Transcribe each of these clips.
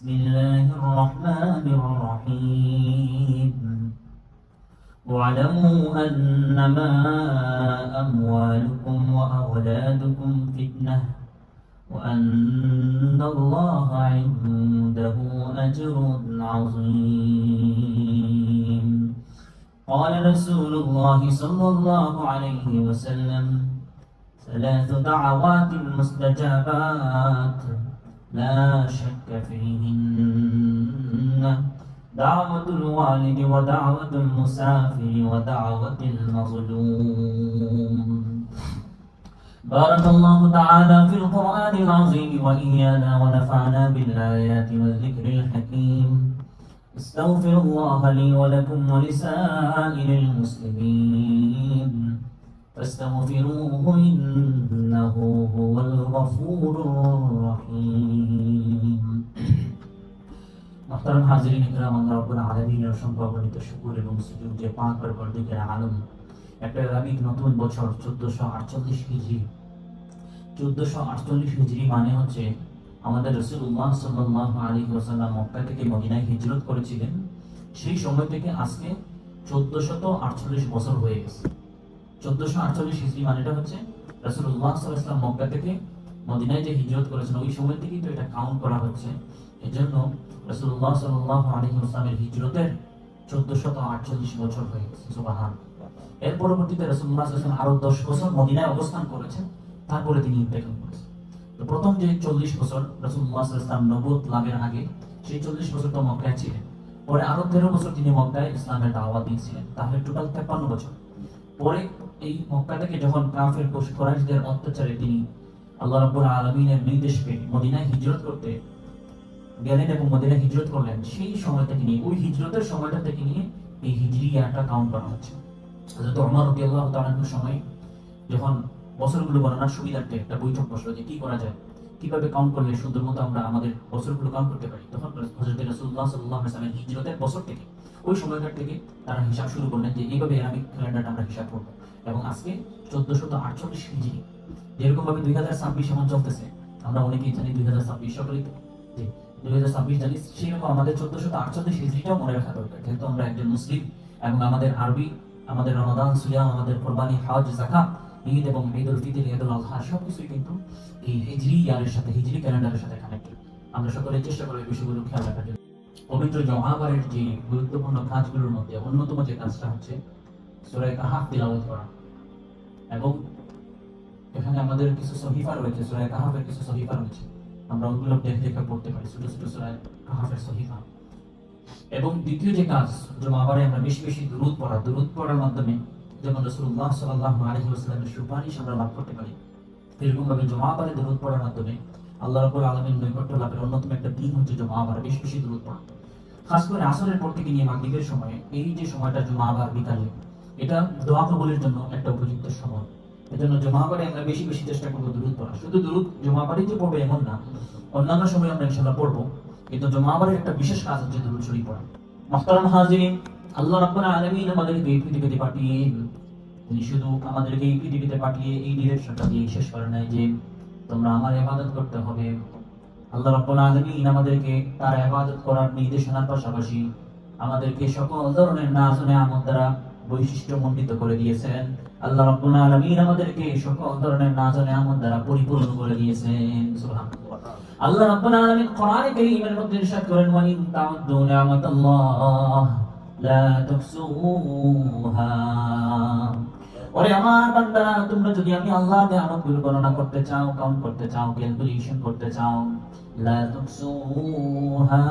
بسم الله الرحمن الرحيم واعلموا أنما أموالكم وأولادكم فتنة وأن الله عنده أجر عظيم قال رسول الله صلى الله عليه وسلم ثلاث دعوات مستجابات لا شك فيهن دعوة الوالد ودعوة المسافر ودعوة المظلوم. بارك الله تعالى في القرآن العظيم وإيانا ونفعنا بالآيات والذكر الحكيم. استغفر الله لي ولكم ولسائر المسلمين فاستغفروه إنه هو الغفور الرحيم. محترم হাজিরিন ইকরাম, আল্লাহ রাব্বুল আলামিনের অসংখ্য অগণিত শুকর এবং সুজুদ যে পাক পরবর্তীকার আলম একটা আরবিক নতুন বছর 1448 হিজরি। 1448 হিজরি মানে হচ্ছে আমাদের রাসূলুল্লাহ সাল্লাল্লাহু আলাইহি ওয়াসাল্লাম মক্কা থেকে মদিনায় হিজরত করেছিলেন। সেই সময় থেকে আজকে 1448 বছর হয়ে গেছে। 1448 হিজরি মানেটা হচ্ছে রাসূলুল্লাহ সাল্লাল্লাহু আলাইহি ওয়াসাল্লাম মক্কা থেকে মদিনায় যে হিজরত করেছেন ওই সময় থেকেই তো এটা কাউন্ট করা হচ্ছে। এজন্য রাসূলুল্লাহ সাল্লাল্লাহু আলাইহি ওয়াসাল্লামের হিজরতের 1448 বছর হয়ে গেছে। সুবহানাল্লাহ। এর পরবর্তীতে রাসূলুল্লাহ সাল্লাল্লাহু আলাইহি ওয়াসাল্লাম আরো 10 বছর মদিনায় অবস্থান করেছেন, তারপরে তিনি ইন্তেকাল করেছেন। তো প্রথম যে 40 বছর রাসূলুল্লাহ সাল্লাল্লাহু আলাইহি ওয়াসাল্লাম নবুয়ত লাভের আগে, সেই 40 বছর তো মক্কায় ছিলেন। পরে আরো 13 বছর তিনি মক্কায় ইসলামের দাওয়াত দিয়েছিলেন, তাহলে টোটাল 53 বছর। পরে এই মক্কা থেকে যখন কাফের কুরাইশদের অত্যাচারে তিনি আল্লাহ রাব্বুল আলামিনের নির্দেশ পেয়ে মদিনায় হিজরত করতে গেলেন এবং মদিনায় হিজরত করলেন, সেই সময় থেকে নিয়ে ওই হিজরতের সময়টা থেকে নিয়ে এই হিজরি ইয়ারটা কাউন্ট করা হচ্ছে। হযরত ওমর রাদিয়াল্লাহু তাআলা এর সময় যখন বছরগুলো গণনার সুবিধার্থে একটা বৈঠক বসলো যে কি করা যায়, কিভাবে কাউন্ট করলে সুন্দর মতো আমরা আমাদের বছরগুলো কাউন্ট করতে পারি, তখন হযরত রাসূলুল্লাহ সাল্লাল্লাহু আলাইহি ওয়াসাল্লামের হিজরতের বছর থেকে ওই সময়কার থেকে তারা হিসাব শুরু করলেন যে এইভাবে আরবিক ক্যালেন্ডারটা আমরা হিসাব করব। এবং আজকে 1448 হিজরি, যেরকম ভাবে 2026 এমন চলতেছে, আমরা অনেকেই জানি 2026 সকলেই তো যে 2026 জানি, সেরকম আমাদের 1448 হিজরিটাও মনে রাখা দরকার। যেহেতু আমরা একজন মুসলিম এবং আমাদের আরবি, আমাদের রমাদান, সিয়াম, আমাদের কোরবানি, হজ, যাকাত, ঈদ এবং ঈদুল ফিতর, ঈদুল আযহা সবকিছুই কিন্তু এই হিজরি ইয়ারের সাথে, হিজরি ক্যালেন্ডারের সাথে কানেক্টেড। আমরা সকলে চেষ্টা করি এই বিষয়গুলো খেয়াল রাখার জন্য। পবিত্র জুমাবারের যে গুরুত্বপূর্ণ কাজগুলোর মধ্যে অন্যতম যে কাজটা হচ্ছে সূরা কাহাফ তিলাওয়াত করা। এবং এখানে আমাদের কিছু সহিফা রয়েছে, সূরা কাহাফের কিছু সহিফা রয়েছে, আমরা ওগুলো দেখে দেখে পড়তে পারি, ছোট ছোট সূরা কাহাফের সহিফা। এবং দ্বিতীয় যে কাজ, জুমাবারে আমরা বেশি বেশি দুরূদ পড়া, দুরূদ পড়ার মাধ্যমে যেমন রাসূলুল্লাহ সাল্লাল্লাহু আলাইহি ওয়াসাল্লামের সুপারিশ আমরা লাভ করতে পারি, এরকম ভাবে জুমাবারে দুরূদ পড়ার মাধ্যমে আল্লাহ রাব্বুল আলামিনের নৈকট্য লাভের অন্যতম একটা দিন হচ্ছে জুমাবার। বেশি বেশি দুরূদ পড়া, খাস করে আসরের পর থেকে নিয়ে মাগরিবের সময়, এই যে সময়টা জুমাবার বিকালে, এটা দোয়া কবুলের জন্য একটা উপযুক্ত সময়। এজন্য জুমাবারে আমরা বেশি বেশি চেষ্টা করব দুরূদ পড়া। শুধু দুরূদ জুমাবারেই যে পড়বে এমন না, অন্যান্য সময় আমরা ইনশাআল্লাহ পড়বো, কিন্তু জুমাবারের একটা বিশেষ কাজ হচ্ছে দুরূদ শরীফ পড়া। মুহতারাম হাজিরিন, আল্লাহ রাব্বুল আলামিন আমাদেরকে এই পৃথিবীতে পাঠিয়ে, তিনি শুধু আমাদেরকে এই পৃথিবীতে পাঠিয়ে এই ডিরেকশনটা দিয়ে শেষ করে নাই যে তোমরা আমার ইবাদত করতে হবে। আল্লাহ রাব্বুল আলামিন আমাদেরকে তার ইবাদত করার নির্দেশনার পাশাপাশি আমাদেরকে সকল ধরনের নাজ ও নেয়ামত দ্বারা বৈশিষ্ট্যমণ্ডিত করে দিয়েছেন। আল্লাহ রাব্বুল আলামিন আমাদেরকে সকল ধরনের নাজ ও নেয়ামত দ্বারা পরিপূর্ণ করে দিয়েছেন। সুবহানাল্লাহ। আল্লাহ রাব্বুল আলামিন কোরআনে কারীমের মধ্যে ইরশাদ করেন, ওয়া ইন তাউদ্দু নি'মাতাল্লাহ লা তুহসুহা। ওরে আমার বান্দারা, তোমরা যদি আমি আল্লাহর নিয়ামতগুলো গণনা করতে চাও, কাউন্ট করতে চাও, ক্যালকুলেশন করতে চাও, লা তুহসুহা,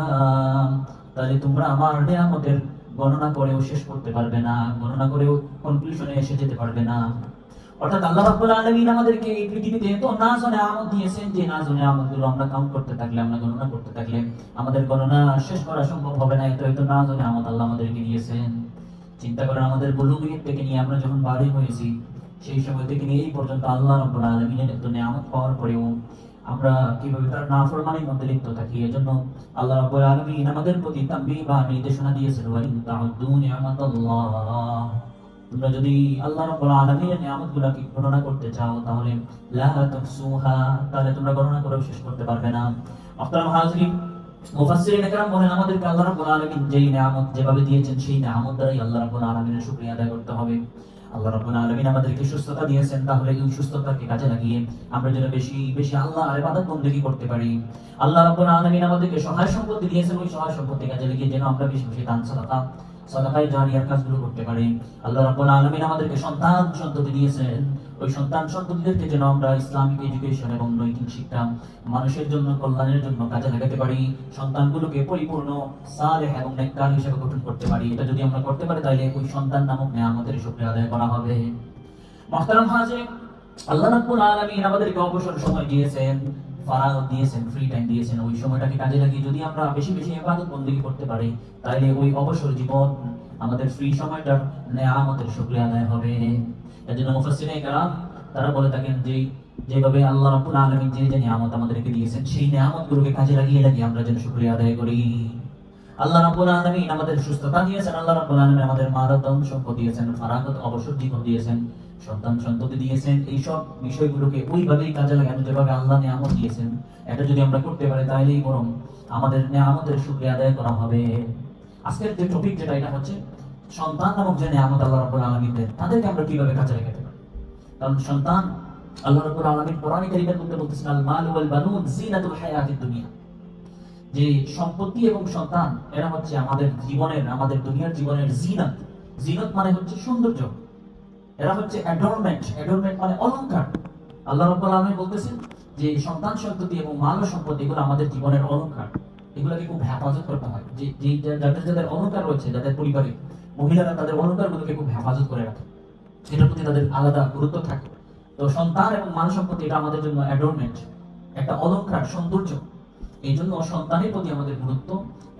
তাহলে তোমরা আমার নিয়ামতের গণনা করেও শেষ করতে পারবে না, গণনা করেও কনক্লুশনে এসে যেতে পারবে না। অর্থাৎ আল্লাহ রাব্বুল আলামিন আমাদেরকে এই পৃথিবীতে এত নাজ ও নেয়ামত দিয়েছেন যে নাজ ও নেয়ামতগুলো আমরা কাউন্ট করতে থাকলে, আমরা গণনা করতে থাকলে আমাদের গণনা শেষ করা সম্ভব হবে না। এত নাজ ও নেয়ামত আল্লাহ আমাদেরকে দিয়েছেন। চিন্তা করেন, আমাদের বুলুগিয়ত থেকে নিয়ে আমরা যখন বাড়ি হয়েছি, সেই সময় থেকে নিয়ে এই পর্যন্ত আল্লাহ রাব্বুল আলামিনের এত নেয়ামত পাওয়ার পরেও আমরা কিভাবে তার নাফরমানির মধ্যে লিপ্ত থাকি। এজন্য আল্লাহ রাব্বুল আলামিন আমাদের প্রতি তানবীহ বা নির্দেশনা দিয়েছেন, ওয়া ইন তাউদ্দু নি'মাতাল্লাহ, তোমরা যদি আল্লাহ রাব্বুল আলামিনের নিয়ামতগুলোকে গণনা করতে চাও তাহলে লা তুহসুহা, তাহলে তোমরা গণনা করেও শেষ করতে পারবে না। মুহতারাম হাজিরিন, মুফাসসিরিন একরাম বলেন আমাদেরকে আল্লাহ রাব্বুল আলামিন যেই নিয়ামত যেভাবে দিয়েছেন সেই নিয়ামত দ্বারাই আল্লাহ রাব্বুল আলামিনের শুকরিয়া আদায় করতে হবে। আল্লাহ রাব্বুল আলামিন আমাদেরকে সুস্থতা দিয়েছেন, তাহলে এই সুস্থতাকে কাজে লাগিয়ে আমরা যেন বেশি বেশি আল্লাহর ইবাদত বندگی করতে পারি। আল্লাহ রাব্বুল আলামিন আমাদেরকে সহায় সম্পত্তি দিয়েছেন, ওই সহায় সম্পত্তি কাজে লাগিয়ে যেন আমরা বেশি বেশি দান সাদাকায়ে জারিয়ার কাজগুলো করতে পারি। আল্লাহ রাব্বুল আলামিন আমাদেরকে সন্তান সন্ততি দিয়েছেন, ওই সন্তান সন্ততিদেরকে যেন আমরা ইসলামিক এডুকেশন এবং নৈতিক শিক্ষা মানুষের জন্য কল্যাণের জন্য কাজে লাগাতে পারি, সন্তানগুলোকে পরিপূর্ণ সালেহ এবং নেককার হিসেবে গঠন করতে পারি। এটা যদি আমরা করতে পারি তাহলে ওই সন্তান নামক নিয়ামতের শুকরিয়া আদায় করা হবে। মুহতারাম হাজির, আল্লাহ রাব্বুল আলামিন আমাদেরকে অবসর সময় দিয়েছেন, ফারাগ দিয়েছেন, ফ্রি টাইম দিয়েছেন, ওই সময়টাকে কাজে লাগিয়ে যদি আমরা বেশি বেশি ইবাদত বندگی করতে পারি তাহলে ওই অবসর জীবন আমাদের ফ্রি সময়টার নিয়ামতের শুকরিয়া আদায় হবে। এজন্য মুফাসসিরিনে কেরাম তারা বলে থাকেন যে যেভাবে আল্লাহ রাব্বুল আলামিন যে নিয়ামত আমাদেরকে দিয়েছেন সেই নিয়ামতগুলোকে কাজে লাগিয়ে আমরা যেন শুকরিয়া আদায় করি। আল্লাহ রাব্বুল আলামিন আমাদের সুস্থতা দিয়েছেন, আল্লাহ রাব্বুল আলামিন আমাদের মারাদন সম্পদ দিয়েছেন, ফারাগত অবসর জীবন দিয়েছেন, সন্তান সন্ততি দিয়েছেন। এই সব বিষয়গুলোকে ওইভাবেই কাজে লাগানো যেভাবে আল্লাহ নিয়ামত দিয়েছেন, এটা যদি আমরা করতে পারি তাহলেই বরং আমাদের নিয়ামতের শুকরিয়া আদায় করা হবে। আজকের যে টপিক যেটা এটা হচ্ছে সন্তান নামক যে নিয়ামত আল্লাহ রাব্বুল আলামিন দেন তাদেরকে আমরা কিভাবে কাজে লাগাতে পারি। কারণ সন্তান আল্লাহ রাব্বুল আলামিন কোরআনে কারীমের মধ্যে বলতেছেন আল মাল ওয়াল বানুন জিনাতুল হায়াতিদ দুনিয়া, যে সম্পত্তি এবং সন্তান এরা হচ্ছে আমাদের জীবনের আমাদের দুনিয়ার জীবনের জিনাত। জিনাত মানে হচ্ছে সৌন্দর্য, এরা হচ্ছে অ্যাডর্নমেন্ট, অ্যাডর্নমেন্ট মানে অলংকার। আল্লাহ রাব্বুল আলামিন বলতেছেন যে সন্তান সন্ততি এবং মাল সম্পদ এগুলো আমাদের জীবনের অলংকার, এগুলোকে খুব হেফাজত করতে হয়। যে যাদের অলংকার রয়েছে, যাদের পরিবারে মহিলারা তাদের অলংকারগুলোকে খুব হেফাজত করে রাখে, এটার প্রতি তাদের আলাদা গুরুত্ব থাকে। তো সন্তান এবং মাল সম্পত্তি এটা আমাদের জন্য অ্যাডর্নমেন্ট, একটা অলংকার, সৌন্দর্য। এই জন্য সন্তানের প্রতি আমাদের গুরুত্ব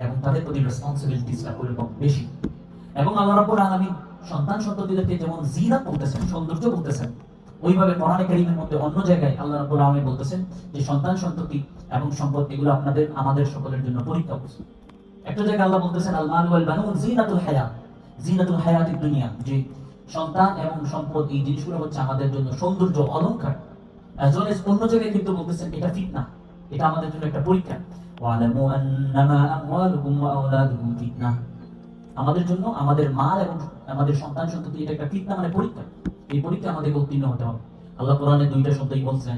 এবং তাদের প্রতি রেসপন্সিবিলিটিসটা ওরকম বেশি। এবং আল্লাহ রাব্বুল আলামিন সন্তান সন্ততিদেরকে যেমন জিনাত বলতেছেন, সৌন্দর্য বলতেছেন, ওইভাবে কোরআনে কারীমের মধ্যে অন্য জায়গায় আল্লাহ রাব্বুল আলামিন বলতেছেন যে সন্তান সন্ততি এবং সম্পদ এগুলো আপনাদের আমাদের সকলের জন্য পরীক্ষা বস্তু। একটা জায়গায় আল্লাহ বলতেছেন আল মাল ওয়াল বানুন জিনাতুল হায়াত, জিনাতুল হায়াতিদ দুনিয়া, যে সন্তান এবং সম্পদ এই জিনিসগুলো হচ্ছে আমাদের জন্য সৌন্দর্য, অলংকার। অন্য জায়গায় কিন্তু বলতেছেন এটা ফিতনা, এটা আমাদের জন্য একটা পরীক্ষা। ওয়ালামু আন্নামা আমওয়ালুকুম ওয়া আওলাদুকুম ফিতনা, আমাদের জন্য আমাদের মাল এবং আমাদের সন্তান সন্ততি এটা একটা ফিতনা মানে পরীক্ষা। এই পরীক্ষা আমাদেরকে উত্তীর্ণ হতে হবে। আল্লাহ কোরআনে দুইটা শব্দই বলছেন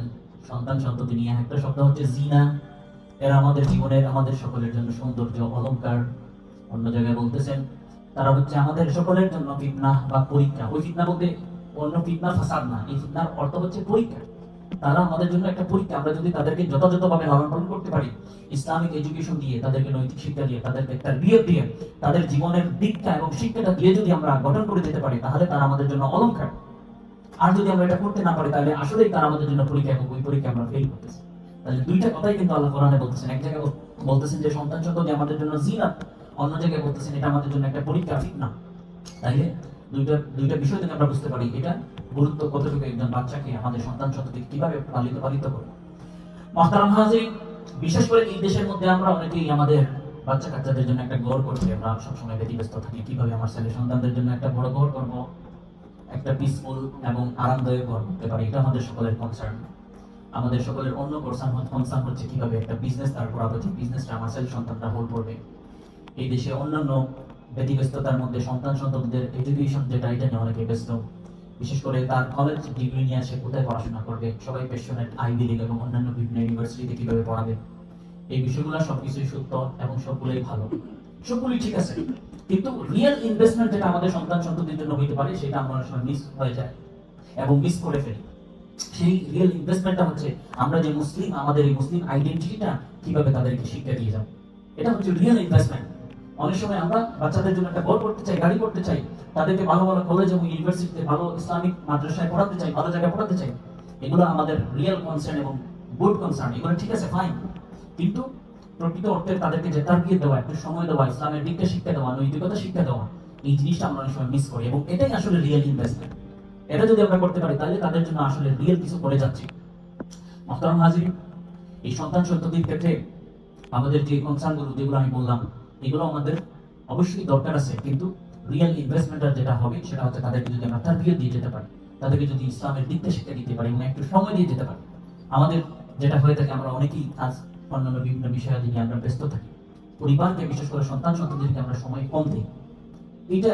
সন্তান সন্ততি নিয়ে, একটা শব্দ হচ্ছে জিনা, এরা আমাদের জীবনের আমাদের সকলের জন্য সৌন্দর্য, অলংকার। অন্য জায়গায় বলতেছেন তারা হচ্ছে আমাদের সকলের জন্য ফিতনা বা পরীক্ষা। ওই ফিতনা বলতে অন্য ফিতনা ফাসাদ না, এই ফিতনার অর্থ হচ্ছে পরীক্ষা। তারা আমাদের জন্য একটা পরীক্ষা। আমরা যদি তাদেরকে যথাযথভাবে লালন পালন করতে পারি, ইসলামিক এডুকেশন দিয়ে, তাদেরকে নৈতিক শিক্ষা দিয়ে, তাদেরকে তারবিয়ত দিয়ে, তাদের জীবনের দীক্ষা এবং শিক্ষাটা দিয়ে যদি আমরা গঠন করে যেতে পারি তাহলে তারা আমাদের জন্য অলংকার। আর যদি আমরা এটা করতে না পারি তাহলে আসলেই তারা আমাদের জন্য পরীক্ষা এবং ওই পরীক্ষা আমরা ফেল করতেছি। তাহলে দুইটা কথাই কিন্তু আল্লাহ কোরআনে বলতেছেন। এক জায়গায় বলতেছেন যে সন্তান সন্ততি আমাদের জন্য জিনাত, অন্য জায়গায় বলতেছেন এটা আমাদের জন্য একটা পরীক্ষা, ফিতনা। তাইলে দুইটা বিষয় থেকে আমরা বুঝতে পারি এটা গুরুত্ব কতটুকু একজন বাচ্চাকে, আমাদের সন্তান সন্ততি কিভাবে পালিত করবে। মুহতারাম হাজিরিন, বিশেষ করে এই দেশের মধ্যে আমরা অনেকেই আমাদের বাচ্চা কাচ্চাদের জন্য একটা ঘর করতে আমরা সবসময় ব্যতিব্যস্ত থাকি। কিভাবে আমার ছেলে সন্তানদের জন্য একটা বড় ঘর করব, একটা পিসফুল এবং আরামদায়ক ঘর করতে পারি, এটা আমাদের সকলের কনসার্ন। আমাদের সকলের অন্য কনসার্ন হচ্ছে কিভাবে একটা বিজনেস দাঁড় করাবো, যে বিজনেসটা আমার ছেলে সন্তানরা হোল্ড করবে। এই দেশে অন্যান্য ব্যতিব্যস্ততার মধ্যে সন্তান সন্ততিদের এডুকেশন যেটা, এটা নিয়ে অনেকে ব্যস্ত। বিশেষ করে তার কলেজ ডিগ্রি নিয়ে আসে কোথায় পড়াশোনা করবে, সবাই প্যাশনেট আইভি লীগ এবং অন্যান্য বিভিন্ন ইউনিভার্সিটিতে কিভাবে পড়াবে। এই বিষয়গুলো সবকিছুই সত্য এবং সবগুলোই ভালো, সবগুলোই ঠিক আছে। কিন্তু রিয়েল ইনভেস্টমেন্ট যেটা আমাদের সন্তান সন্ততির জন্য হইতে পারে সেটা আমরা অনেক সময় মিস হয়ে যায় এবং মিস করে ফেলি। সেই রিয়েল ইনভেস্টমেন্টটা হচ্ছে আমরা যে মুসলিম, আমাদের এই মুসলিম আইডেন্টিটিটা কিভাবে তাদেরকে শিক্ষা দিয়ে যাব, এটা হচ্ছে রিয়েল ইনভেস্টমেন্ট। অনেক সময় আমরা বাচ্চাদের জন্য একটা ঘর করতে চাই, গাড়ি করতে চাই, তাদেরকে ভালো ভালো কলেজ এবং ইউনিভার্সিটিতে, ভালো ইসলামিক মাদ্রাসায় পড়াতে চাই, ভালো জায়গায় পড়াতে চাই। এগুলো আমাদের রিয়েল কনসার্ন এবং গুড কনসার্ন, এগুলো ঠিক আছে, ফাইন। কিন্তু প্রকৃত অর্থে তাদেরকে যে তারবিয়ত দেওয়া, একটু সময় দেওয়া, ইসলামের দিকটা শিক্ষা দেওয়া, নৈতিকতা শিক্ষা দেওয়া, এই জিনিসটা আমরা অনেক সময় মিস করি এবং এটাই আসলে রিয়েল ইনভেস্টমেন্ট। এটা যদি আমরা করতে পারি তাহলে তাদের জন্য আসলে রিয়েল কিছু করে যাচ্ছি। মুহতারাম হাজিরিন, এই সন্তান সন্ততির ক্ষেত্রে আমাদের যে কনসার্নগুলো যেগুলো আমি বললাম এগুলো আমাদের অবশ্যই দরকার আছে, কিন্তু রিয়েল ইনভেস্টমেন্টটা যেটা হবে সেটা হচ্ছে তাদেরকে যদি আমরা তারবিয়ত দিয়ে যেতে পারি, তাদেরকে যদি ইসলামের দিকটা শিক্ষা দিতে পারি এবং একটু সময় দিয়ে যেতে পারি। আমাদের যেটা হয়ে থাকে আমরা অনেকেই আজ অন্যান্য বিভিন্ন বিষয়াদি নিয়ে আমরা ব্যস্ত থাকি, পরিবারকে, বিশেষ করে সন্তান সন্ততিদেরকে আমরা সময় কম দিই। এটা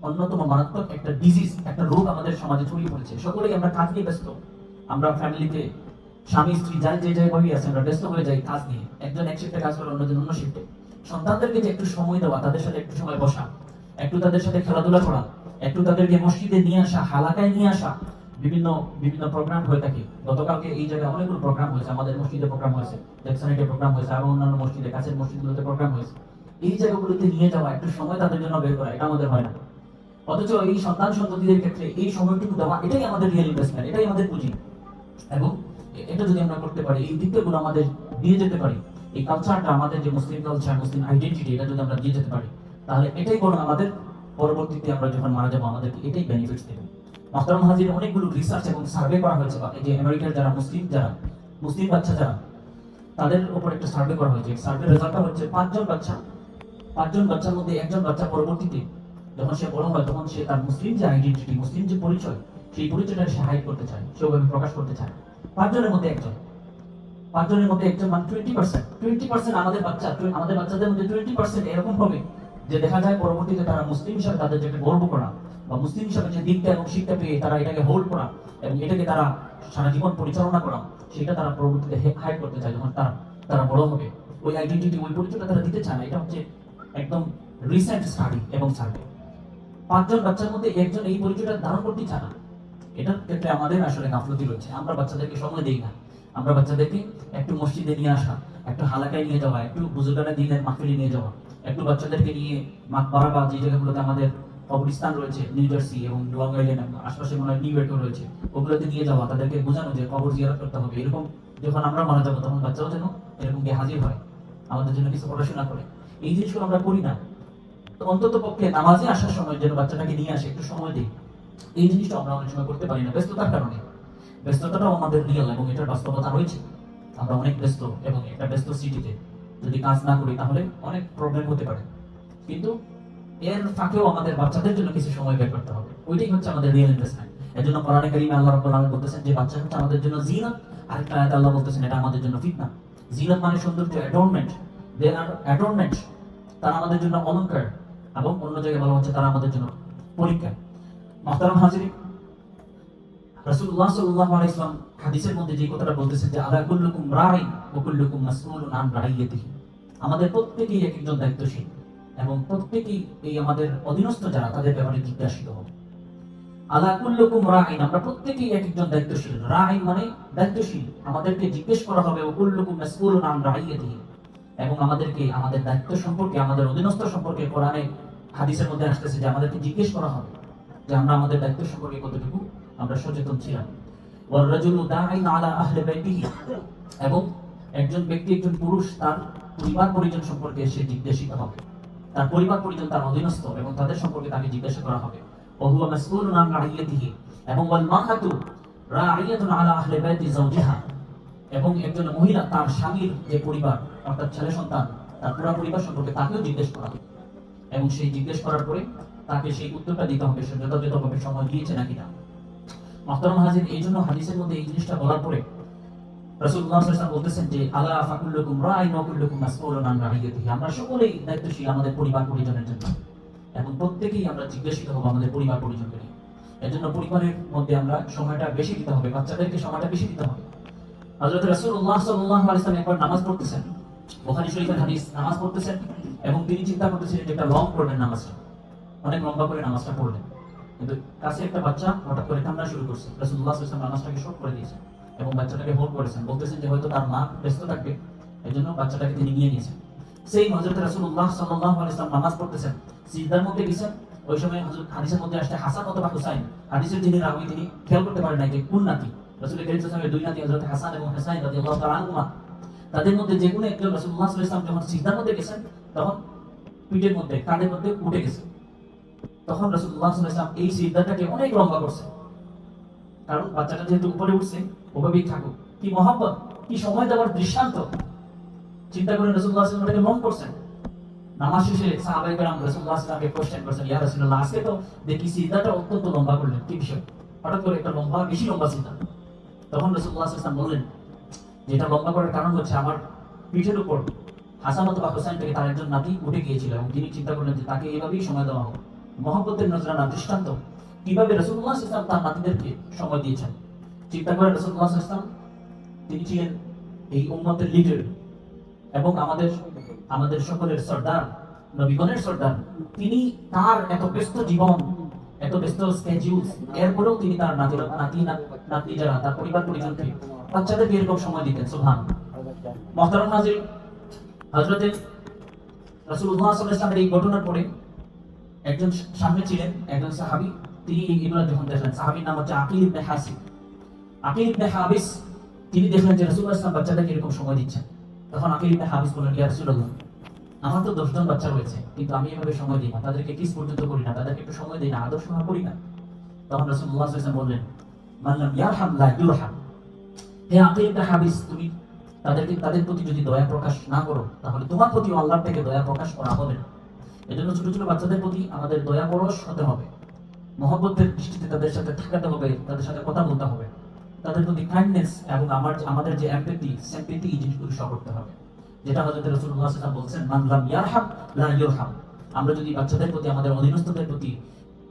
অন্যতম মারাত্মক একটা ডিজিজ, একটা রোগ আমাদের সমাজে ছড়িয়ে পড়েছে। সকলেই আমরা কাজ নিয়ে ব্যস্ত, আমরা ফ্যামিলিতে স্বামী স্ত্রী যার যে জায়গায় আছে আমরা ব্যস্ত হয়ে যাই কাজ নিয়ে। একজন এক শিফটে কাজ করে, অন্যজন অন্য শিফটে। সন্তানদেরকে যে একটু সময় দেওয়া, তাদের সাথে একটু সময় বসা, একটু তাদের সাথে খেলাধুলা করা, একটু তাদেরকে মসজিদে নিয়ে আসা, হালাকায় নিয়ে আসা, বিভিন্ন বিভিন্ন প্রোগ্রাম হয়ে থাকে। গতকালকে এই জায়গায় অনেকগুলো প্রোগ্রাম হয়েছে, আমাদের মসজিদে প্রোগ্রাম হয়েছে, জ্যাকসনাইটে প্রোগ্রাম হয়েছে, আরো অন্যান্য মসজিদে, কাছের মসজিদগুলোতে প্রোগ্রাম হয়েছে। এই জায়গাগুলোতে নিয়ে যাওয়া, একটু সময় তাদের জন্য বের করা, এটা আমাদের হয় না। অথচ এই সন্তান সন্ততিদের ক্ষেত্রে এই সময়টুকু দেওয়া, এটাই আমাদের রিয়েল ইনভেস্টমেন্ট, এটাই আমাদের পুঁজি। এবং এটা যদি আমরা করতে পারি, এই দিকগুলো আমাদের দিয়ে যেতে পারি, এই কালচারটা, আমাদের যে মুসলিম কালচার, মুসলিম আইডেন্টিটি, এটা যদি আমরা দিয়ে যেতে পারি, তাহলে এটাই বরং আমাদের পরবর্তীতে আমরা যখন মারা যাবো আমাদেরকে এটাই বেনিফিটস দেবে। মোহতারাম হাজির, অনেকগুলো রিসার্চ এবং সার্ভে করা হয়েছে, এই যে আমেরিকার যারা মুসলিম বাচ্চা যারা, তাদের উপর একটা সার্ভে করা হয়েছে। সার্ভে রেজাল্টটা হচ্ছে পাঁচজন বাচ্চার মধ্যে একজন বাচ্চা পরবর্তীতে যখন সে বড় হয়, তখন সে তার মুসলিম যে আইডেন্টিটি, মুসলিম যে পরিচয়, সেই পরিচয়টা সে হাইড করতে চায়, সে ওভাবে প্রকাশ করতে চায়। পাঁচজনের মধ্যে একজন মানে 20% আমাদের বাচ্চাদের মধ্যে 20% এরকম হবে যে দেখা যায় পরবর্তীতে তারা মুসলিম হিসাবে তাদের যেটা গর্ব করা, বা মুসলিম হিসাবে যে দিকটা এবং শিক্ষা পেয়ে তারা এটাকে হোল্ড করা এবং এটাকে তারা সারা জীবন পরিচালনা করা, সেটা তারা পরবর্তীতে হাইড করতে চায়। যখন তারা বড় হবে, ওই আইডেন্টিটি, ওই পরিচয়টা তারা দিতে চায় না। এটা হচ্ছে একদম রিসেন্ট স্টাডি এবং সার্ভে। 5 জন বাচ্চার মধ্যে একজন এই পরিচয়টা ধারণ করতে চায় না। এটার ক্ষেত্রে আমাদের আসলে গাফলতি রয়েছে। আমরা বাচ্চাদেরকে সময় দেই না। আমরা বাচ্চাদেরকে একটু মসজিদে নিয়ে আসা, একটু হালাকায় নিয়ে যাওয়া, একটু বুজুর্গানা দিনের মাহফিলে নিয়ে যাওয়া, একটু বাচ্চাদেরকে নিয়ে মাকবারা বা যে জায়গাগুলোতে আমাদের কবরস্থান রয়েছে, নিউ জার্সি এবং লং আইল্যান্ড, আশপাশে মনে হয় নিউ ইয়র্কও রয়েছে, ওগুলোতে নিয়ে যাওয়া, তাদেরকে বোঝানো যে কবর জিয়ারত করতে হবে। এরকম যখন আমরা মারা যাবো, তখন বাচ্চাও যেন এরকম গিয়ে হাজির হয়, আমাদের জন্য কিছু পড়াশোনা করে। এই জিনিসগুলো আমরা করি না। তো অন্তত পক্ষে নামাজে আসার সময় যেন বাচ্চাটাকে নিয়ে আসে, একটু সময় দিই। এই জিনিসটা আমরা অনেক সময় করতে পারি না, ব্যস্ততার কারণে। ব্যস্ততাটাও আমাদের রিয়েল এবং এটার বাস্তবতা রয়েছে। আমরা অনেক ব্যস্ত, এবং একটা ব্যস্ত সিটিতে যদি কাজ না করি তাহলে অনেক প্রবলেম হতে পারে। কিন্তু এর ফাঁকেও আমাদের বাচ্চাদের জন্য কিছু সময় বের করতে হবে। ওইটাই হচ্ছে আমাদের রিয়েল ইনভেস্টমেন্ট। এর জন্য কোরআনে কারিমে আল্লাহ রাব্বুল আলামিন বলতেছেন যে বাচ্চা হচ্ছে আমাদের জন্য জিনাত, আরেকটা আয়াতে আল্লাহ বলতেছেন এটা আমাদের জন্য ফিতনা। জিনাত মানে সৌন্দর্য, অ্যাডর্নমেন্ট, দে আর অ্যাডর্নমেন্ট, তারা আমাদের জন্য অলংকার, এবং অন্য জায়গায় বলা হচ্ছে তারা আমাদের জন্য পরীক্ষা। মুহতারাম হাজিরিন, রাসূলুল্লাহ সাল্লাল্লাহু আলাইহি ওয়াসাল্লাম হাদিসের মধ্যে যে কথাটা বলতেছেন যে আলা কুল্লুকুম রাঈন ওয়া কুল্লুকুম মাসউলুন আন রাইয়াতিহি, আমাদের প্রত্যেকেই এক একজন দায়িত্বশীল, এবং প্রত্যেকেই এই আমাদের অধীনস্থ যারা, তাদের ব্যাপারে জিজ্ঞাসিত হবে। আলা কুল্লুকুম রাঈন, আমরা প্রত্যেকেই এক একজন দায়িত্বশীল। রাঈন মানে দায়িত্বশীল, আমাদেরকে জিজ্ঞেস করা হবে। ওয়া কুল্লুকুম মাসউলুন আন রাইয়াতিহি, এবং আমাদেরকে আমাদের দায়িত্ব সম্পর্কে, আমাদের অধীনস্থ সম্পর্কে কোরআনে হাদিসের মধ্যে আসতেছে যে আমাদেরকে জিজ্ঞেস করা হবে যে আমরা আমাদের দায়িত্ব সম্পর্কে কতটুকু আমরা সচেতন ছিলাম। ওয়ার রাজুলু দাঈন আলা আহলি বাইতিহি, এবং একজন ব্যক্তি, একজন পুরুষ তার পরিবার পরিজন সম্পর্কে সে জিজ্ঞাসিত হবে। তার পরিবার পরিজন তার অধীনস্থ, এবং তাদের সম্পর্কে তাকে জিজ্ঞাসা করা হবে। ওয়া হুয়া মাসউলুন আন রাইয়াতিহি, এবং ওয়াল মারআতু রাঈয়াতুন আলা আহলি বাইতি যাওজিহা, এবং একজন মহিলা তার স্বামীর যে পরিবার, অর্থাৎ ছেলে সন্তান, তার পুরো পরিবার সম্পর্কে তাকেও জিজ্ঞেস করা হবে। এবং সেই জিজ্ঞেস করার পরে তাকে সেই উত্তরটা দিতে হবে সে যথাযথভাবে সময় দিয়েছে নাকি না। মুহতারাম হাজির, এই জন্য হাদিসের মধ্যে এই জিনিসটা বলার পরে রাসূলুল্লাহ সাল্লাল্লাহু আলাইহি ওয়াসাল্লাম বলতেছেন যে আলা ফাকুল্লুকুম রাঈন ওয়া কুল্লুকুম মাসউলুন আন রাইয়াতিহি, আমরা সকলেই দায়িত্বশীল আমাদের পরিবার পরিজনের জন্য, এবং প্রত্যেকেই আমরা জিজ্ঞাসিত হব আমাদের পরিবার পরিজনকে নিয়ে। এজন্য পরিবারের মধ্যে আমরা সময়টা বেশি দিতে হবে, বাচ্চাদেরকে সময়টা বেশি দিতে হবে। হযরত রাসূলুল্লাহ সাল্লাল্লাহু আলাইহি ওয়াসাল্লাম একবার নামাজ পড়তেছেন, বুখারী শরীফের হাদিস, নামাজ পড়তেছেন এবং তিনি চিন্তা করতেছিলেন যে একটা লং পড়বেন নামাজটা, অনেক লম্বা করে নামাজটা পড়লেন। কিন্তু কাছে একটা বাচ্চা হঠাৎ করে কান্না শুরু করছে। রাসূলুল্লাহ সাল্লাল্লাহু আলাইহি ওয়াসাল্লাম নামাজটাকে শর্ট করে দিয়েছেন এবং বাচ্চাটাকে হোল্ড করেছেন, বলতেছেন যে হয়তো তার মা ব্যস্ত থাকবে, এজন্য বাচ্চাটাকে তিনি নিয়ে নিয়েছেন। সেই হযরত রাসূলুল্লাহ সাল্লাল্লাহু আলাইহি ওয়াসাল্লাম নামাজ পড়তেছেন, সিজদার মধ্যে গেছেন। ওই সময় হযরত হাদিসের মধ্যে আসছে হাসান অথবা হুসাইন, হাদিসের যিনি রাবী তিনি খেয়াল করতে পারেন না যে কোন নাতি। রাসূল কারীম সাল্লাল্লাহু আলাইহি ওয়াসাল্লামের দুই নাতি হযরত হাসান এবং হুসাইন রাদিয়াল্লাহু তাআলা আনহুমা, তাদের মধ্যে যে কোনো একজন রাসূলুল্লাহ সাল্লাল্লাহু আলাইহি ওয়াসাল্লাম যখন সিজদার মধ্যে গেছেন, তখন পিঠের মধ্যে, কাঁধের মধ্যে উঠে গেছে। তখন রাসূলুল্লাহ সাল্লাল্লাহু আলাইহি ওয়াসাল্লাম এই সিজদাটাকে অনেক লম্বা করছে, কারণ বাচ্চাটা যেহেতু উপরে উঠছে, ওভাবেই থাকুক। কি মহব্বত, কি সময় দেওয়ার দৃষ্টান্ত! চিন্তা করে রাসূলুল্লাহ সাল্লাল্লাহু আলাইহি ওয়াসাল্লাম লং করছেন। নামাজ শেষে সাহাবায়ে কেরাম রাসূলুল্লাহ সাল্লাল্লাহু আলাইহি ওয়াসাল্লামকে কোশ্চেন করছেন, ইয়া রাসূলুল্লাহ, আজকে তো দেখি সিজদাটা অত্যন্ত লম্বা করলেন, কি বিষয়? হঠাৎ করে একটা বেশি লম্বা সিজদা। তখন রাসূলুল্লাহ সাল্লাল্লাহু আলাইহি ওয়াসাল্লাম বললেন যে এটা লম্বা করার কারণ হচ্ছে আমার পিঠের উপর হাসান অথবা হোসেন থেকে তার একজন নাতি উঠে গিয়েছিল এবং তিনি চিন্তা করলেন যে তাকে এইভাবেই সময় দেওয়া হোক। মহব্বতের নজরানা দৃষ্টান্ত কিভাবে রাসূলুল্লাহ সাল্লাল্লাহু আলাইহি ওয়াসাল্লাম তার নাতিদেরকে সময় দিয়েছেন। চিন্তা করেন রাসূলুল্লাহ সাল্লাল্লাহু আলাইহি ওয়াসাল্লাম তিনি ছিলেন এই উম্মতের লিডার এবং আমাদের সকলের সর্দার, নবীগণের সর্দার। তিনি তার এত ব্যস্ত জীবন, এত ব্যস্ত স্কেডিউল, এরপরেও তিনি তার নাতি যারা তার পরিবার পরিজনকে, বাচ্চাদেরকে এরকম সময় দিতেন। সুবহান। মুহতারাম হাজির, হযরতে রাসূলুল্লাহ সাল্লাল্লাহু আলাইহি ওয়াসাল্লামের এই ঘটনার পরে একজন সামনে ছিলেন একজন সাহাবী, তিনি এগুলো যখন দেখলেন, সাহাবীর নাম হচ্ছে আকিল ইবনে হাসিব। আকিল ইবনে হাবিস তিনি দেখলেন যে রাসূলুল্লাহ সাল্লাল্লাহু আলাইহি ওয়াসাল্লাম বাচ্চাদেরকে এরকম সময় দিচ্ছেন। তখন আকিল ইবনে হাবিস বললেন, ইয়া রাসূলুল্লাহ, আমার তো 10 জন বাচ্চা রয়েছে, কিন্তু আমি এভাবে সময় দিই না, তাদেরকে কিস পর্যন্ত করি না, তাদেরকে একটু সময় দিই না, আদর সহা করি না। তখন রাসূলুল্লাহ সাল্লাল্লাহু আলাইহি ওয়াসাল্লাম বললেন, মান লাম ইয়ারহাম লা ইউরহাম। হে আকিল ইবনে হাবিস, তুমি তাদের প্রতি যদি দয়া প্রকাশ না করো, তাহলে তোমার প্রতি আল্লাহর থেকে দয়া প্রকাশ করা হবে না। এজন্য ছোট ছোট বাচ্চাদের প্রতি আমাদের দয়া পরশ হতে হবে, মহব্বতের দৃষ্টিতে তাদের সাথে থাকতে হবে, তাদের সাথে কথা বলতে হবে, তাদের প্রতি কাইন্ডনেস এবং আমাদের যে এমপ্যাথি, সিম্প্যাথি, এই জিনিসগুলো সহ করতে হবে। যেটা হযরত রাসূলুল্লাহ সাল্লাল্লাহু আলাইহি ওয়াসাল্লাম বলছেন, মান লাম ইয়ারহাম লা ইউরহাম। আমরা যদি বাচ্চাদের প্রতি, আমাদের অধীনস্থদের প্রতি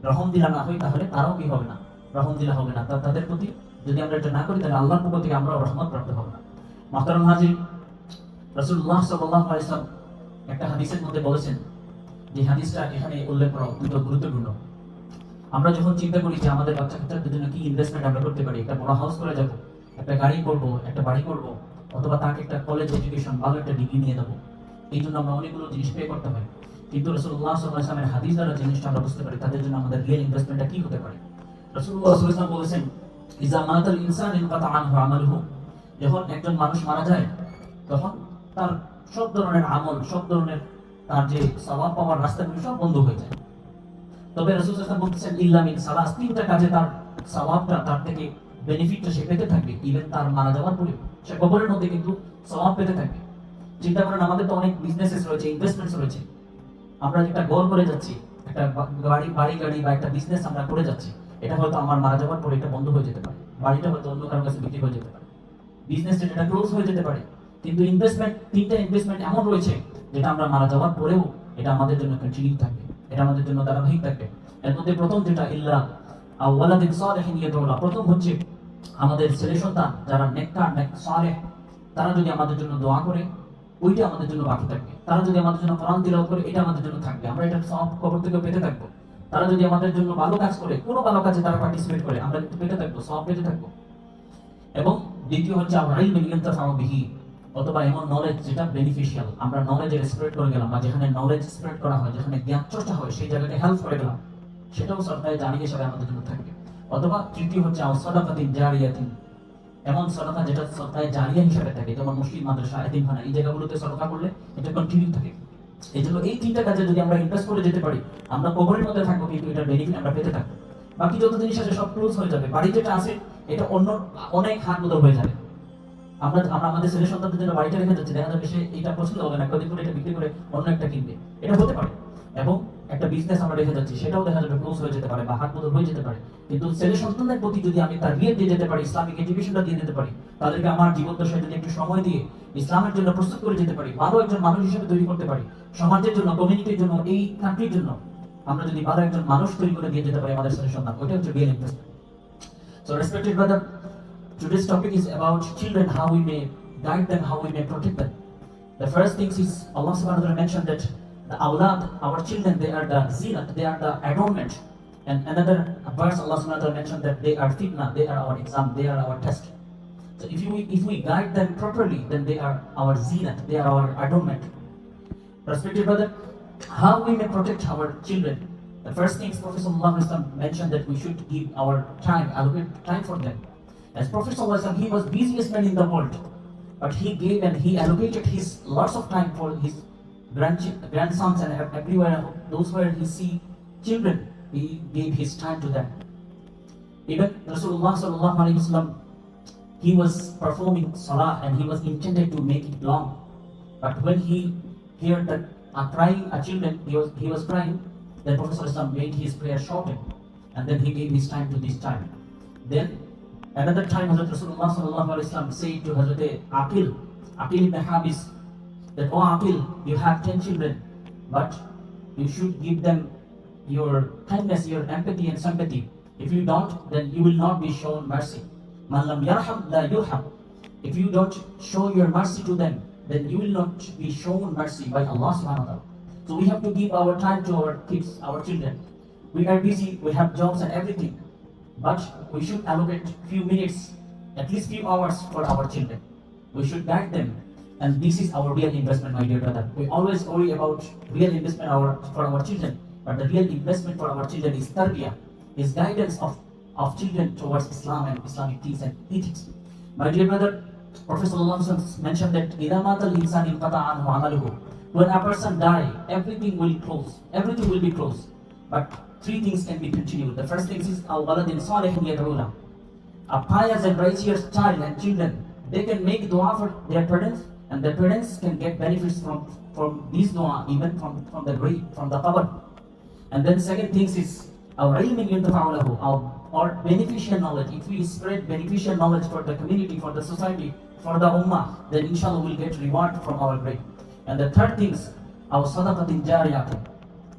রহম দিলা না হই, তাহলে তারাও কি হবে না, রহম দিলা হবে না। তাদের প্রতি যদি আমরা এটা না করি, তাহলে আল্লাহর পক্ষ থেকে আমরা রহমত প্রাপ্ত হব না। মুহতারাম হাজির, রাসূলুল্লাহ সাল্লাল্লাহু আলাইহি ওয়াসাল্লাম একটা হাদিসের মধ্যে বলেছেন, যে হাদিসটা এখানে উল্লেখ করা অত্যন্ত গুরুত্বপূর্ণ। আমরা যখন চিন্তা করি যে আমাদের বাচ্চা কাচ্চাদের জন্য কি ইনভেস্টমেন্ট আমরা করতে পারি, একটা বড় হাউস করে যাব, একটা গাড়ি করব, একটা বাড়ি করব, অথবা তাকে একটা কলেজ এডুকেশন, ভালো একটা ডিগ্রি নিয়ে দেবো, এই জন্য আমরা অনেকগুলো জিনিস পে করতে হয়। কিন্তু রাসূলুল্লাহ সাল্লাল্লাহু আলাইহি ওয়াসাল্লামের হাদিস দ্বারা জিনিসটা আমরা বুঝতে পারি তাদের জন্য আমাদের রিয়েল ইনভেস্টমেন্টটা কি হতে পারে। রাসূলুল্লাহ সাল্লাল্লাহু আলাইহি ওয়াসাল্লাম বলেছেন, ইজা মাতাল ইনসান ইনকাতা আনহু আমালুহু। যখন একজন মানুষ মারা যায়, তখন তার সব ধরনের আমল, সব ধরনের তার যে সওয়াব পাওয়ার রাস্তাগুলো সব বন্ধ হয়ে যায়। তবে রাসূল সাল্লাল্লাহু আলাইহি ওয়াসাল্লাম বলতেছেন, ইল্লা মিন সালাস, তিনটা কাজে তার সওয়াবটা, তার থেকে বেনিফিটটা সে পেতে থাকবে। ইভেন তার মারা যাওয়ার পরে সে কবরের মধ্যে কিন্তু সওয়াব পেতে থাকবে। চিন্তা করেন, আমাদের তো অনেক বিজনেসেস রয়েছে, ইনভেস্টমেন্টস রয়েছে। আমরা একটা ঘর করে যাচ্ছি, একটা গাড়ি বা একটা বিজনেস আমরা করে যাচ্ছি, এটা হয়তো আমার মারা যাওয়ার পরে এটা বন্ধ হয়ে যেতে পারে, বাড়িটা হয়তো অন্য কারোর কাছে বিক্রি হয়ে যেতে পারে, বিজনেসটা এটা ক্লোজ হয়ে যেতে পারে। কিন্তু ইনভেস্টমেন্ট, তিনটা ইনভেস্টমেন্ট এমন রয়েছে যেটা আমরা মারা যাওয়ার পরেও এটা আমাদের জন্য কন্টিনিউ থাকবে, এটা আমাদের জন্য ধারাবাহিক থাকবে। এর মধ্যে প্রথম যেটা, ইল্লা ওয়ালাদিন সালিহিন ইয়াদউ লাহু, প্রথম হচ্ছে আমাদের ছেলে সন্তান যারা নেককার, নেক সালেহ, তারা যদি আমাদের জন্য দোয়া করে, ওইটা আমাদের জন্য বাকি থাকবে। তারা যদি আমাদের জন্য কোরআন তিলাওয়াত করে, এটা আমাদের জন্য থাকবে, আমরা এটা সব কবর থেকে পেতে থাকবো। তারা যদি আমাদের জন্য ভালো কাজ করে, কোনো ভালো কাজে তারা পার্টিসিপেট করে, আমরা কিন্তু পেতে থাকবো, সব পেতে থাকবো। এবং দ্বিতীয় হচ্ছে আমরা ইলমুন ইনতাফাউ বিহি, অথবা এমন নলেজ যেটা বেনিফিশিয়াল, আমরা নলেজের স্প্রেড করে গেলাম, বা যেখানে নলেজ স্প্রেড করা হয়, যেখানে জ্ঞান চর্চা হয়, সেই জায়গাটা হেল্প করে গেলাম, সেটাও সরকারি জানিয়ে হিসাবে আমাদের জন্য থাকবে। অথবা তৃতীয় হচ্ছে সাদাকাতিন জারিয়াতিন, এমন সদকা যেটা সরকারি জারিয়া হিসাবে থাকে, যেমন মসজিদ, মাদ্রাসা, এতিমখানা, এই জায়গাগুলোতে সদকা করলে এটা কন্টিনিউ থাকে। এই জন্য এই তিনটা কাজে যদি আমরা ইনভেস্ট করে যেতে পারি, আমরা কবরের মধ্যে থাকবো, কিন্তু এটার বেনিফিট আমরা পেতে থাকবো। বাকি যত জিনিস আছে সব ক্লোজ হয়ে যাবে, বাড়ি যেটা আছে এটা অন্য অনেক হাত বদল হয়ে যাবে। আমরা আমাদের ছেলে সন্তানদের জন্য বাড়িটা রেখে যাচ্ছি, দেখা যাবে সে এটা পছন্দ হবে না, কদিন পরে এটা বিক্রি করে অন্য একটা কিনবে, এটা হতে পারে। এবং একটা বিজনেস আমরা রেখে যাচ্ছি, সেটাও দেখা যাবে ক্লোজ হয়ে যেতে পারে বা হাত বদল হয়ে যেতে পারে। কিন্তু ছেলে সন্তানদের প্রতি যদি আমি তার রিয়েল দিয়ে যেতে পারি, ইসলামিক এডুকেশনটা দিয়ে যেতে পারি, তাদেরকে আমার জীবদ্দশায় যদি একটু সময় দিয়ে ইসলামের জন্য প্রস্তুত করে যেতে পারি, ভালো একজন মানুষ হিসেবে তৈরি করতে পারি, সমাজের জন্য, কমিউনিটির জন্য, এই কান্ট্রির জন্য আমরা যদি ভালো একজন মানুষ তৈরি করে দিয়ে যেতে পারি আমাদের ছেলে সন্তান, ওইটা হচ্ছে real investment. So respected brother, today's topic is about children, how we may guide them, how we may protect them. The first thing is Allah subhanahu wa ta'ala mentioned that the awlad, our children, they are the zinat, they are the adornment. And another verse Allah subhanahu wa ta'ala mentioned that they are fitna, they are our exam, they are our test. So if we guide them properly, then they are our zinat, they are our adornment. Respected brother, how we may protect our children? The first thing is Prophet sallallahu alaihi wasallam mentioned that we should give our time, allocate time for them. As Prophet sallallahu alaihi wasallam, he was busiest man in the world, but he gave and he allocated his lots of time for his grandsons and everywhere, those where he see children, he gave his time to them. Even Rasulullah sallallahu alaihi wasallam, he was performing salah and he was intended to make it long, but when he heard that crying a children, he was crying, then Prophet sallallahu alaihi wasallam made his prayer shorten, and then he gave his time to this time. Then another time Hazrat Rasulullah sallallahu alaihi wasallam said to Hazrat Aqil ibn Habis that, oh Aqil, you have 10 children, but you should give them your kindness, your empathy and sympathy. If you don't, then you will not be shown mercy. Man lam yarham la yurham. If you don't show your mercy to them, then you will not be shown mercy by Allah subhanahu wa ta'ala. So we have to give our time to our kids, our children. We are busy, we have jobs and everything, but we should allocate few minutes, at least few hours for our children. We should guide them, and this is our real investment, my dear brother. We always worry about real investment for our children, but the real investment for our children is tarbiyah, is guidance of children towards Islam and Islamic things and ethics. My dear brother, Prophet ﷺ mentioned that إِذَا مَاتَ الْإِنسَانِ انْقَطَعَ عَنْهُ عَمَلُهُ. When a person dies, everything will close. Everything will be closed. But three things can be continued. The first thing is أَوْ وَلَدٍ صَالِحٍ يَدْعُو لَهُ. A pious and righteous child and children, they can make dua for their parents, and their parents can get benefits from these dua, even from the grave, from the qabr. And then second thing is our ilmin yuntafa'u lahu, our beneficial knowledge. If we spread beneficial knowledge for the community, for the society, for the ummah, then inshallah we'll get reward from our grave. And the third thing is our sadaqatin jariyah.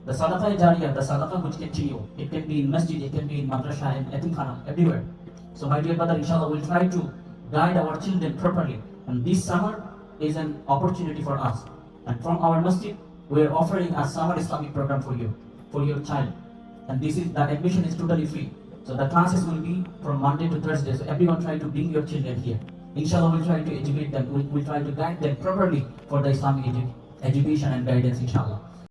The sadaqah jariyah, the sadaqah which continue. It can be in masjid, it can be in madrasa, in yatimkhana, everywhere. So my dear brother, inshallah we'll try to guide our children properly. And this summer is an opportunity for us. And from our masjid, we are offering a summer Islamic program for you, for your child. And the admission is totally free. So the classes will be from Monday to Thursday. So everyone try to bring your children here. Inshallah, we'll try to educate them. We'll try to guide them properly for the Islamic education and guidance, inshallah.